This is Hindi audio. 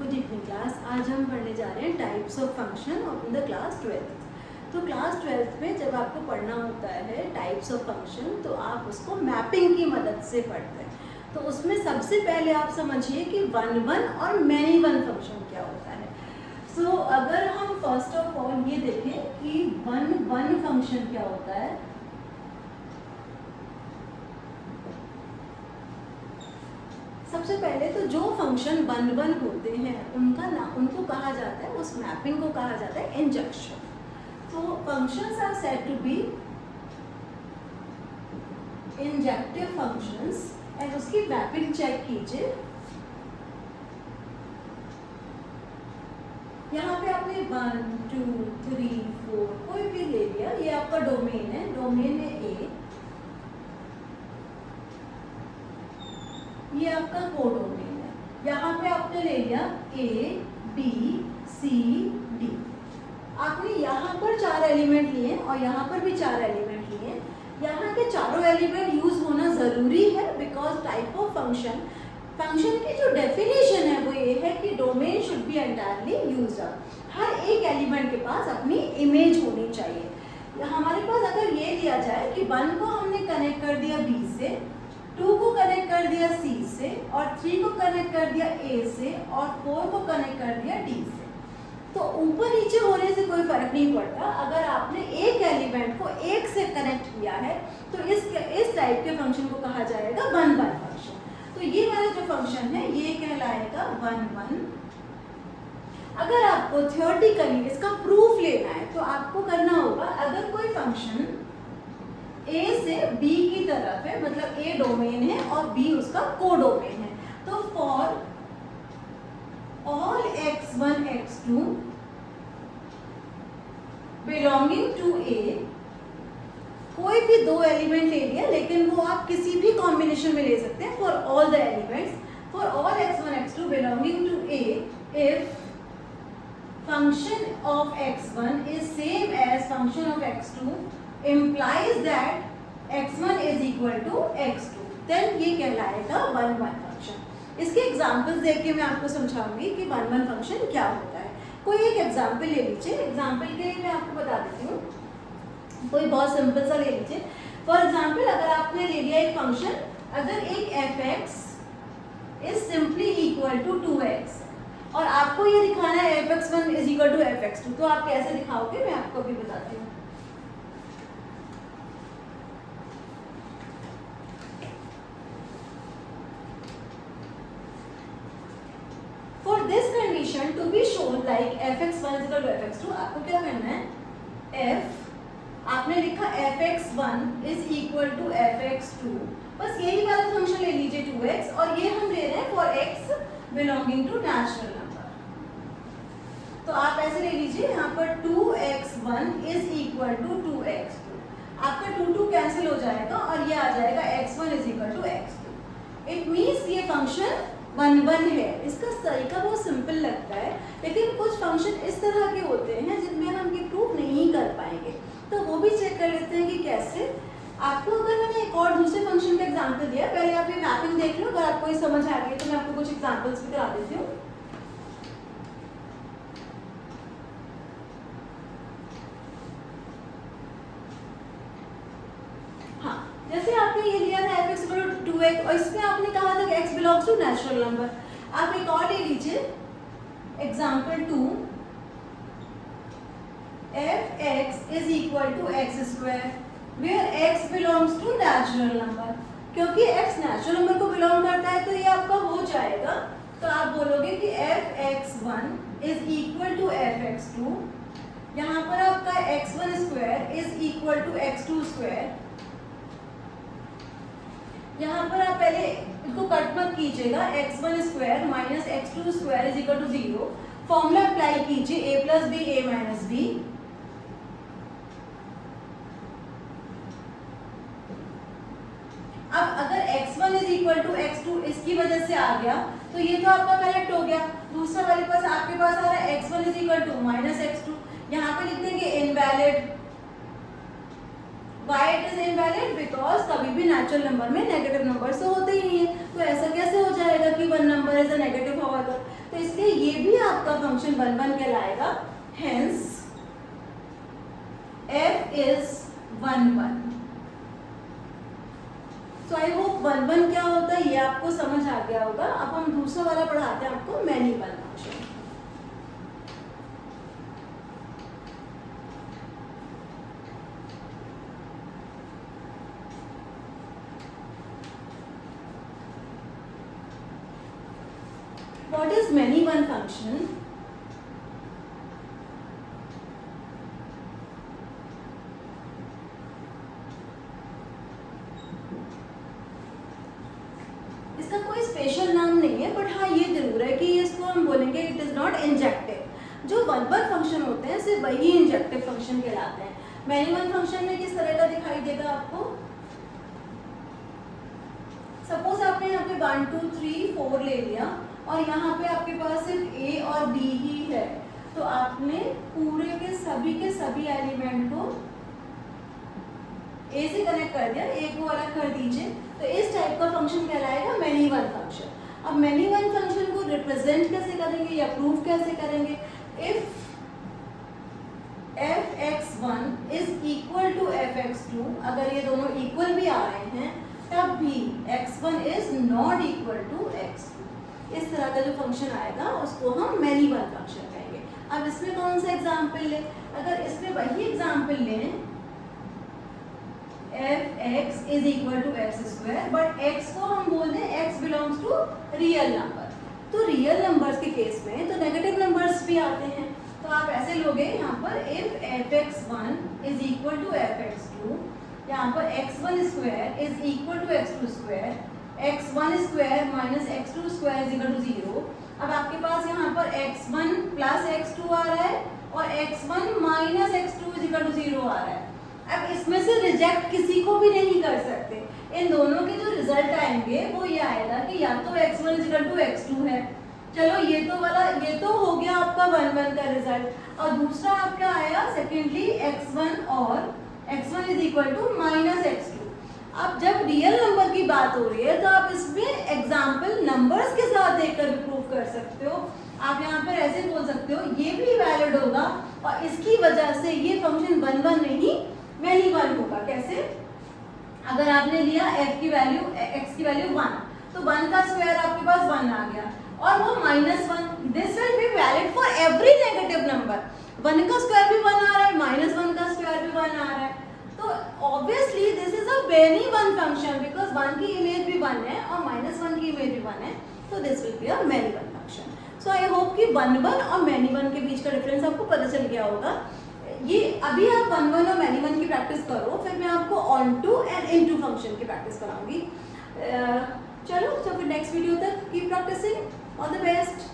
Good evening class. आज हम पढ़ने जा रहे हैं types of function in the class 12th। तो क्लास 12th में जब आपको पढ़ना होता है टाइप्स ऑफ फंक्शन तो आप उसको मैपिंग की मदद से पढ़ते हैं। तो उसमें सबसे पहले आप समझिए कि वन वन और मैनी वन फंक्शन क्या होता है। सो अगर हम फर्स्ट ऑफ ऑल ये देखें कि वन वन फंक्शन क्या होता है। सबसे पहले तो जो फंक्शन वन वन होते हैं उनको कहा जाता है, उस मैपिंग को कहा जाता है इंजेक्शन। तो functions are said to be injective functions and उसकी मैपिंग चेक कीजिए। यहाँ पे आपने 1 2 3 4 कोई भी ले लिया, ये आपका डोमेन है, डोमेन है ए, ये आपका कोडोमेन है। यहाँ पे आपने ले लिया ए बी सी डी। आपने यहाँ पर 4 एलिमेंट लिए और यहाँ पर भी 4 एलिमेंट लिए। यहाँ के चारों एलिमेंट यूज होना जरूरी है बिकॉज टाइप ऑफ फंक्शन की जो डेफिनेशन है वो ये है कि domain should be entirely used up. हर एक एलिमेंट के पास अपनी इमेज होनी चाहिए। हमारे पास अगर ये लिया जाए कि 1 को हमने कनेक्ट कर दिया बी से, 2 को कनेक्ट कर दिया सी से और 3 को कनेक्ट कर दिया ए से और 4 को कनेक्ट कर दिया डी से, तो ऊपर नीचे होने से कोई फर्क नहीं पड़ता। अगर आपने एक एलिमेंट को एक से कनेक्ट किया है तो इस टाइप के फंक्शन को कहा जाएगा वन वन फंक्शन। तो ये वाला जो फंक्शन है ये कहलाएगा वन वन। अगर आपको थ्योरेटिकली इसका प्रूफ लेना है तो आपको करना होगा, अगर कोई फंक्शन ए से बी की तरफ है, मतलब ए डोमेन है और बी उसका कोडोमेन है, तो for all x1 x2 belonging to A, कोई भी 2 एलिमेंट ले लिया लेकिन वो आप किसी भी कॉम्बिनेशन में ले सकते हैं। For all the elements, for all x1 x2 belonging to A, if function of x1 is same as function of x2 implies that x1 is equal to x2, then ये कहलाएगा वन वन फंक्शन। इसके एग्जाम्पल्स देख के मैं आपको समझाऊंगी कि वन वन फंक्शन क्या होता है। कोई एक एग्जाम्पल ले लीजिए। एग्जाम्पल के लिए मैं आपको बता देती हूँ, कोई बहुत सिंपल सा ले लीजिए। फॉर एग्जाम्पल, अगर आपने ले लिया एक फंक्शन, अगर एक fx is simply equal to 2x और आपको ये दिखाना है fx1 is equal to fx2, तो आप कैसे दिखाओगे मैं आपको भी बताती हूँ। For this condition to be shown like fx1 is equal to fx2, आपको क्या करना है, f आपने लिखा fx1 is equal to fx2, बस यही वाला फंक्शन ले लीजिए 2x, और ये हम ले रहे हैं for x belonging to natural number. तो आप ऐसे ले लीजिए, यहाँ पर 2x1 is equal to 2x2, आपका 2 कैंसिल हो जाएगा और ये आ जाएगा x1 is equal to x2। It means ये फंक्शन वन वन है। इसका तरीका बहुत सिंपल लगता है, लेकिन कुछ फंक्शन इस तरह के होते हैं जिनमें हम ये प्रूफ नहीं कर पाएंगे, तो वो भी चेक कर लेते हैं कि कैसे। आपको अगर मैंने एक और दूसरे फंक्शन का एग्जांपल दिया, पहले आप ये मैपिंग देख लो, अगर आपको ये समझ आ गई तो मैं आपको कुछ एग्जांपल्स भी करा देती हूँ। हाँ, जैसे आपने ये लिया था fx इक्वल टू 2x और इसमें आपने कहा था कि x belongs to natural number. आप एक और ले लीजिए, example 2, fx is equal to x square where x belongs to natural number। क्योंकि x नेचुरल नंबर को बिलोंग करता है तो ये आपका हो जाएगा। तो आप बोलोगे कि fx1 is equal to fx2, यहाँ पर आपका x1 square is equal to x2 square. यहाँ पर आप पहले इसको कट मत कीजिएगा, x1 square minus x2 square is equal to 0। Formula apply कीजिए a plus B a minus B. अब अगर x1 is equal to x2 इसकी वजह से आ गया तो ये तो आपका करेक्ट हो गया। दूसरा वाले पास आपके पास आ रहा है x1 is equal to minus x2, यहाँ पे लिख देंगे invalid. Why it is invalid? Because कभी भी नेचुरल नंबर में नेगेटिव नंबर से होते ही नहीं है, तो ऐसा कैसे हो जाएगा कि one number is a negative होगा। तो इसलिए ये फंक्शन 1 1 कहलाएगा। Hence f is 1 1। So I hope 1 1 क्या होता है ये आपको समझ आ गया होगा। अब हम दूसरा वाला पढ़ाते हैं आपको, many one function. What is many one function? इसका कोई स्पेशल नाम नहीं है, बट हाँ ये जरूर है कि इसको हम बोलेंगे इट इज नॉट इंजेक्टिव। जो वन वन फंक्शन होते हैं सिर्फ वही इंजेक्टिव फंक्शन कहलाते हैं। मैनी वन फंक्शन में किस तरह का दिखाई देगा आपको? सपोज आपने यहाँ पे 1 2 3 4 ले लिया और यहाँ पे आपके पास सिर्फ ए और बी ही है, तो आपने पूरे के सभी एलिमेंट को ए से कनेक्ट कर दिया, ए को अलग कर दीजिए, तो इस टाइप का फंक्शन कहलाएगा मैनी वन फंक्शन। अब मैनी वन फंक्शन को रिप्रेजेंट कैसे करेंगे या प्रूव कैसे करेंगे? If fx1 is equal to fx2, अगर ये दोनों इक्वल भी आ रहे हैं तब भी x1 is not equal to x2। इस तरह का जो फंक्शन आएगा उसको हम मैनी वन फंक्शन कहेंगे। अब इसमें कौन सा एग्जाम्पल लें? अगर इसमें वही एग्जाम्पल लें fx is equal to X square, but x को हम बोल दें x belongs to real number, तो रियल नंबर्स के केस में तो नेगेटिव नंबर्स भी आते हैं, तो आप ऐसे लोगे यहाँ पर if fx1 is equal to fx2, यहाँ पर x1 square is equal to x2 square, x1 square minus x2 square is equal to 0। अब आपके पास यहाँ पर x1 प्लस x2 आ रहा है और x1 minus x2 is equal to 0 आ रहा है। अब इसमें से रिजेक्ट किसी को भी नहीं कर सकते, इन दोनों के जो रिजल्ट आएंगे वो ये आएगा कि या तो x1 is equal to x2 है, चलो ये तो हो गया आपका 1 1 का रिजल्ट, और दूसरा आपका आया सेकेंडली x1 और x1 is equal to minus x2। अब जब रियल नंबर की बात हो रही है तो आप इसमें एग्जाम्पल नंबर्स के साथ देखकर भी प्रूव कर सकते हो। आप यहाँ पर ऐसे बोल सकते हो ये भी वैलिड होगा और इसकी वजह से ये फंक्शन 1 1 नहीं मैनी वन होगा। कैसे? अगर आपने लिया f की वैल्यू x की वैल्यू 1, तो 1 का स्क्वायर आपके पास 1 आ गया और वो -1, this will be valid for every negative number. 1 का स्क्वायर भी 1 आ रहा है, -1 का स्क्वायर भी 1 आ रहा है, तो obviously this is a many one function because 1 की इमेज भी 1 है और -1 की इमेज भी 1 है, तो this will be a many one function. So I hope कि 1 1 और मैनी वन के बीच का डिफरेंस आपको पता चल गया होगा। ये अभी आप 1 1 और मैनी वन की प्रैक्टिस करो, फिर मैं आपको onto and into function की प्रैक्टिस कराऊंगी। चलो तो फिर नेक्स्ट वीडियो तक keep practicing. All the best.